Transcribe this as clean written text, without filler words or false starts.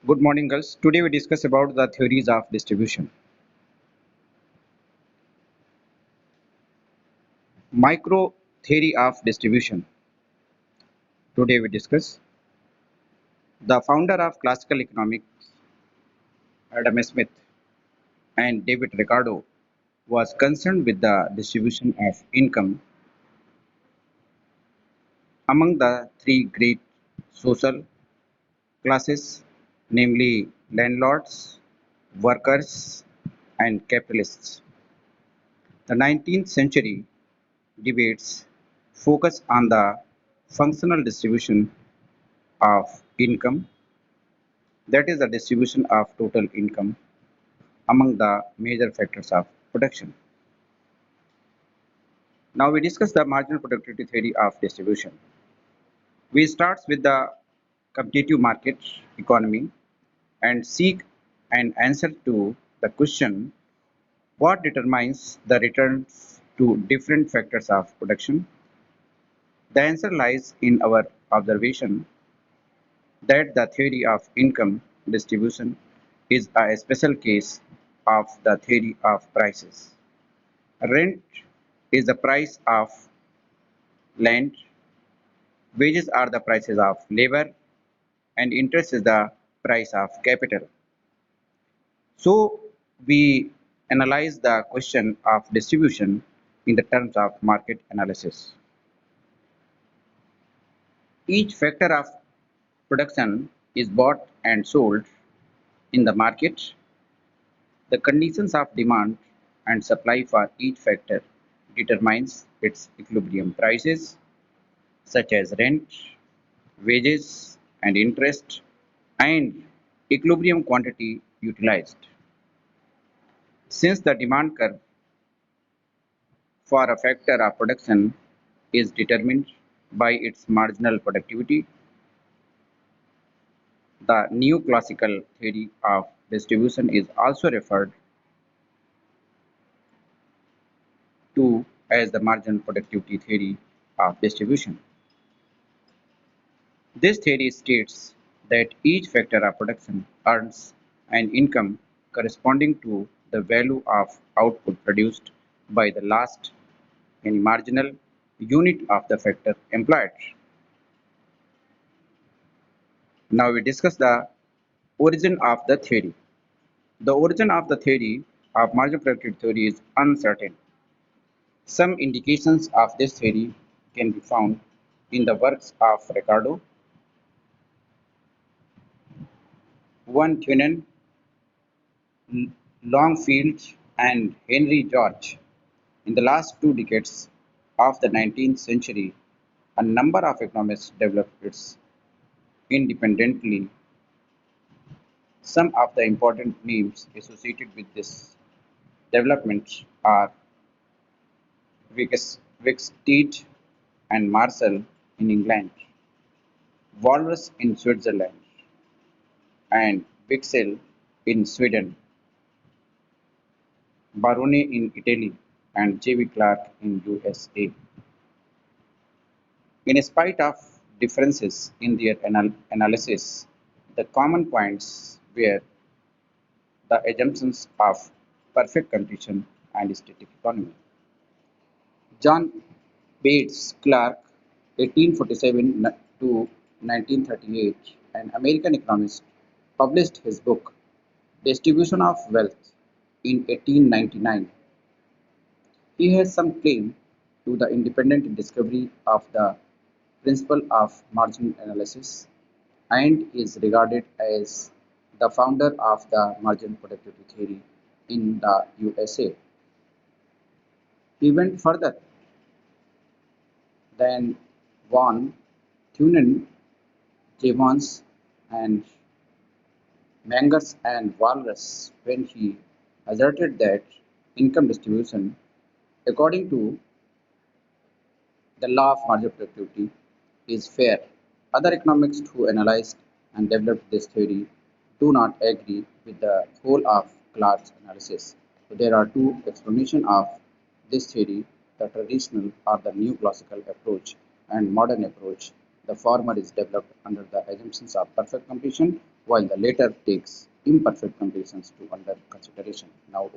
Good morning, girls. Today we discuss about the theories of distribution. Micro theory of distribution. Today we discuss the founder of classical economics, Adam Smith, and David Ricardo was concerned with the distribution of income among the three great social classes, namely landlords, workers, and capitalists. The 19th century debates focus on the functional distribution of income, that is the distribution of total income among the major factors of production. Now we discuss the marginal productivity theory of distribution. We start with the competitive market economy and seek an answer to the question what determines the returns to different factors of production. The answer lies in our observation that the theory of income distribution is a special case of the theory of prices. Rent is the price of land, wages are the prices of labor, and interest is the price of capital. So, we analyze the question of distribution in the terms of market analysis. Each factor of production is bought and sold in the market. The conditions of demand and supply for each factor determines its equilibrium prices such as rent, wages and interest and equilibrium quantity utilized. Since the demand curve for a factor of production is determined by its marginal productivity, the new classical theory of distribution is also referred to as the marginal productivity theory of distribution. This theory states that each factor of production earns an income corresponding to the value of output produced by the last any marginal unit of the factor employed. Now we discuss the origin of the theory. The origin of the theory of marginal productivity theory is uncertain. Some indications of this theory can be found in the works of Ricardo, Van Thunen, Longfield, and Henry George. In the last 2 decades of the 19th century, a number of economists developed it independently. Some of the important names associated with this development are Wicksteed and Marshall in England, Walras in Switzerland, and Wicksell in Sweden, Barone in Italy, and J.V. Clark in USA. In spite of differences in their analysis, the common points were the assumptions of perfect competition and static economy. John Bates Clark (1847 to 1938), an American economist, published his book "Distribution of Wealth" in 1899. He has some claim to the independent discovery of the principle of marginal analysis and is regarded as the founder of the marginal productivity theory in the USA. He went further than Von Thunen, Jevons, and Mangers and Walras when he asserted that income distribution, according to the law of marginal productivity, is fair. Other economists who analyzed and developed this theory do not agree with the whole of Clark's analysis. So there are two explanations of this theory, the traditional or the new classical approach and modern approach. The former is developed under the assumptions of perfect completion while the latter takes imperfect conditions to under consideration. Now,